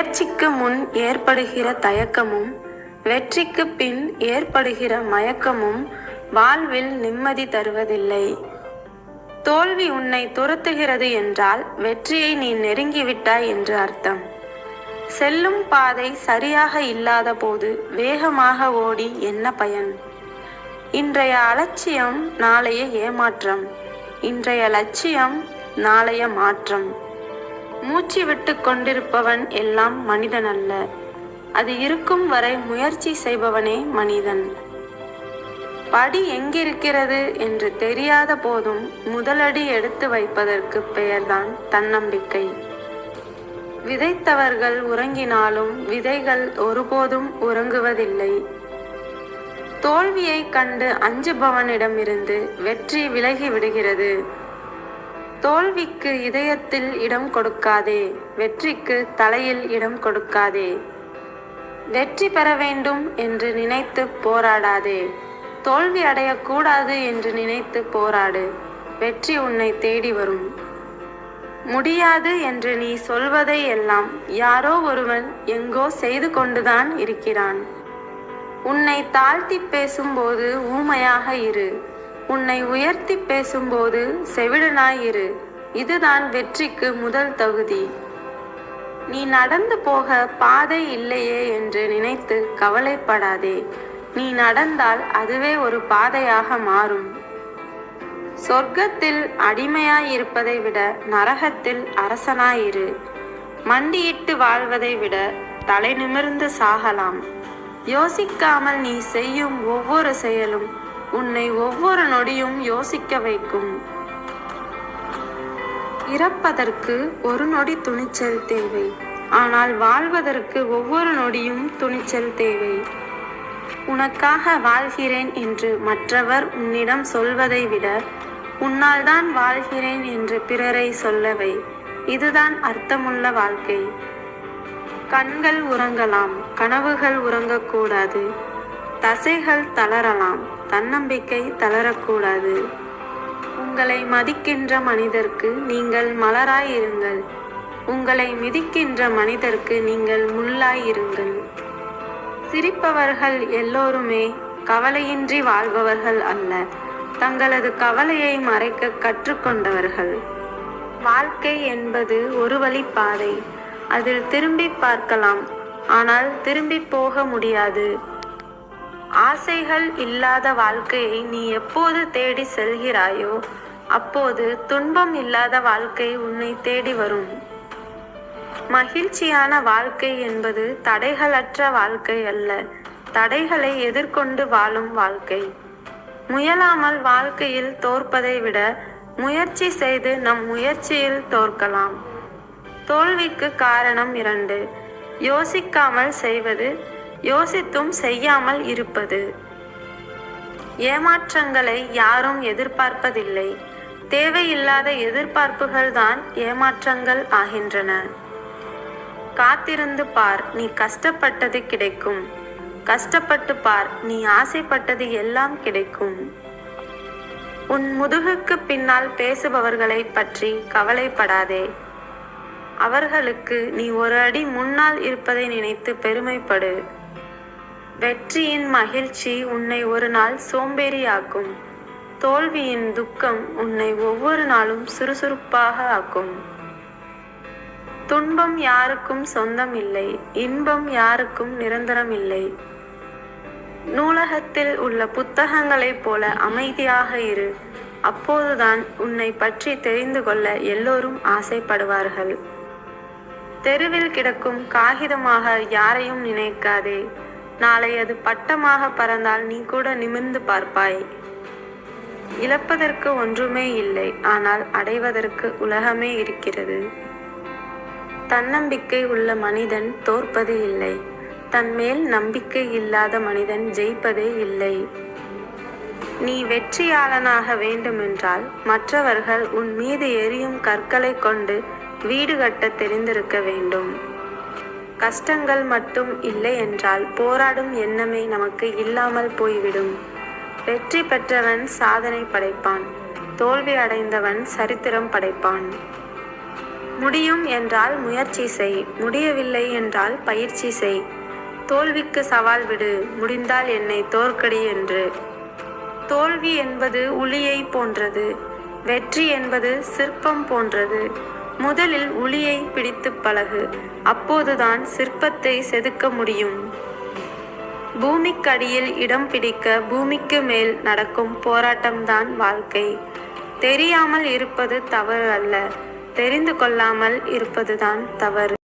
முயற்சிக்கு முன் ஏற்படுகிற தயக்கமும் வெற்றிக்கு பின் ஏற்படுகிற மயக்கமும் வாழ்வில் நிம்மதி தருவதில்லை. தோல்வி உன்னை துரத்துகிறது என்றால் வெற்றியை நீ நெருங்கிவிட்டாய் என்று அர்த்தம். செல்லும் பாதை சரியாக இல்லாத போது வேகமாக ஓடி என்ன பயன்? இன்றைய அலட்சியம் நாளைய ஏமாற்றம், இன்றைய லட்சியம் நாளைய மாற்றம். மூச்சு விட்டு கொண்டிருப்பவன் எல்லாம் மனிதன் அல்ல, அது இருக்கும் வரை முயற்சி செய்பவனே மனிதன். படி எங்கிருக்கிறது என்று தெரியாத போதும் முதலடி எடுத்து வைப்பதற்கு பெயர்தான் தன்னம்பிக்கை. விதைத்தவர்கள் உறங்கினாலும் விதைகள் ஒருபோதும் உறங்குவதில்லை. தோல்வியை கண்டு அஞ்சுபவனிடமிருந்து வெற்றி விலகி விடுகிறது. தோல்விக்கு இதயத்தில் இடம் கொடுக்காதே, வெற்றிக்கு தலையில் இடம் கொடுக்காதே. வெற்றி பெற வேண்டும் என்று நினைத்து போராடாதே, தோல்வி அடையக்கூடாது என்று நினைத்து போராடு. வெற்றி உன்னை தேடி வரும். முடியாது என்று நீ சொல்வதை எல்லாம் யாரோ ஒருவன் எங்கோ செய்து கொண்டுதான் இருக்கிறான். உன்னை தாழ்த்தி பேசும்போது ஊமையாக இரு, உன்னை உயர்த்தி பேசும்போது செவிடனாய் இரு. இதுதான் வெற்றிக்கு முதல் தகுதி. நீ நடந்து போக பாதை இல்லையே என்று நினைத்து கவலைப்படாதே. நீ நடந்தால் அதுவே ஒரு பாதையாக மாறும். சொர்க்கத்தில் அடிமையாயிருப்பதை விட நரகத்தில் அரசனாயிரு. மண்டியிட்டு வாழ்வதை விட தலை நிமிர்ந்து சாகலாம். யோசிக்காமல் நீ செய்யும் ஒவ்வொரு செயலும் உன்னை ஒவ்வொரு நொடியும் யோசிக்க வைக்கும். இறப்பதற்கு ஒரு நொடி துணிச்சல் தேவை, ஆனால் வாழ்வதற்கு ஒவ்வொரு நொடியும் துணிச்சல் தேவை. உனக்காக வாழ்கிறேன் என்று மற்றவர் உன்னிடம் சொல்வதை விட உன்னால் தான் வாழ்கிறேன் என்று பிறரை சொல்லவை. இதுதான் அர்த்தமுள்ள வாழ்க்கை. கண்கள் உறங்கலாம், கனவுகள் உறங்கக்கூடாது. தசைகள் தளரலாம், தன்னம்பிக்கை தளரக்கூடாது. உங்களை மதிக்கின்ற மனிதர்க்கு நீங்கள் மலராய் இருங்கள், உங்களை மிதிக்கின்ற மனிதர்க்கு நீங்கள் முள்ளாய் இருங்கள். சிரிப்பவர்கள் எல்லோருமே கவலையின்றி வாழ்பவர்கள் அல்ல, தங்களது கவலையை மறைக்க கற்றுக்கொண்டவர்கள். வாழ்க்கை என்பது ஒரு வழி பாதை. அதில் திரும்பி பார்க்கலாம், ஆனால் திரும்பி போக முடியாது. ஆசைகள் இல்லாத வாழ்க்கையை நீ எப்போது தேடி செல்கிறாயோ அப்போது துன்பம் இல்லாத வாழ்க்கை உன்னை தேடி வரும். மகிழ்ச்சியான வாழ்க்கை என்பது தடைகளற்ற வாழ்க்கை அல்ல, தடைகளை எதிர்கொண்டு வாழும் வாழ்க்கை. முயலாமல் வாழ்க்கையில் தோற்பதை விட முயற்சி செய்து நம் முயற்சியில் தோற்கலாம். தோல்விக்கு காரணம் 2: யோசிக்காமல் செய்வது, யோசித்தும் செய்யாமல் இருப்பது. ஏமாற்றங்களை யாரும் எதிர்பார்ப்பதில்லை. தேவையில்லாத எதிர்பார்ப்புகள் தான் ஏமாற்றங்கள் ஆகின்றன. காத்திருந்து பார், நீ கஷ்டப்பட்டது கிடைக்கும். கஷ்டப்பட்டு பார், நீ ஆசைப்பட்டது எல்லாம் கிடைக்கும். உன் முதுகுக்கு பின்னால் பேசுபவர்களை பற்றி கவலைப்படாதே. அவர்களுக்கு நீ ஒரு அடி முன்னால் இருப்பதை நினைத்து பெருமைப்படு. வெற்றியின் மகிழ்ச்சி உன்னை ஒரு நாள் சோம்பேறியாக்கும். தோல்வியின் துக்கம் உன்னை ஒவ்வொரு நாளும் சுறுசுறுப்பாக ஆக்கும். துன்பம் யாருக்கும் சொந்தம் இல்லை, இன்பம் யாருக்கும் நிரந்தரம் இல்லை. நூலகத்தில் உள்ள புத்தகங்களைப் போல அமைதியாக இரு. அப்போதுதான் உன்னை பற்றி தெரிந்து கொள்ள எல்லோரும் ஆசைப்படுவார்கள். தெருவில் கிடக்கும் காகிதமாக யாரையும் நினைக்காதே. நாளை அது பட்டமாக பறந்தால் நீ கூட நிமிர்ந்து பார்ப்பாய். இழப்பதற்கு ஒன்றுமே இல்லை, ஆனால் அடைவதற்கு உலகமே இருக்கிறது. தன்னம்பிக்கை உள்ள மனிதன் தோற்பது இல்லை, தன்மேல் நம்பிக்கை இல்லாத மனிதன் ஜெயிப்பதே இல்லை. நீ வெற்றியாளனாக வேண்டுமென்றால் மற்றவர்கள் உன் மீது எரியும் கற்களை கொண்டு வீடு கட்ட தெரிந்திருக்க வேண்டும். கஷ்டங்கள் மட்டும் இல்லை என்றால் போராடும் எண்ணமே நமக்கு இல்லாமல் போய்விடும். வெற்றி பெற்றவன் சாதனை படைப்பான், தோல்வி அடைந்தவன் சரித்திரம் படைப்பான். முடியும் என்றால் முயற்சி செய், முடியவில்லை என்றால் பயிற்சி செய். தோல்விக்கு சவால் விடு, முடிந்தால் என்னை தோற்கடி என்று. தோல்வி என்பது உளியை போன்றது, வெற்றி என்பது சிற்பம் போன்றது. முதலில் உளியை பிடித்து பழகு, அப்போதுதான் சிற்பத்தை செதுக்க முடியும். பூமிக்கடியில் இடம் பிடிக்க பூமிக்கு மேல் நடக்கும் போராட்டம்தான் வாழ்க்கை. தெரியாமல் இருப்பது தவறு அல்ல, தெரிந்து கொள்ளாமல் இருப்பதுதான் தவறு.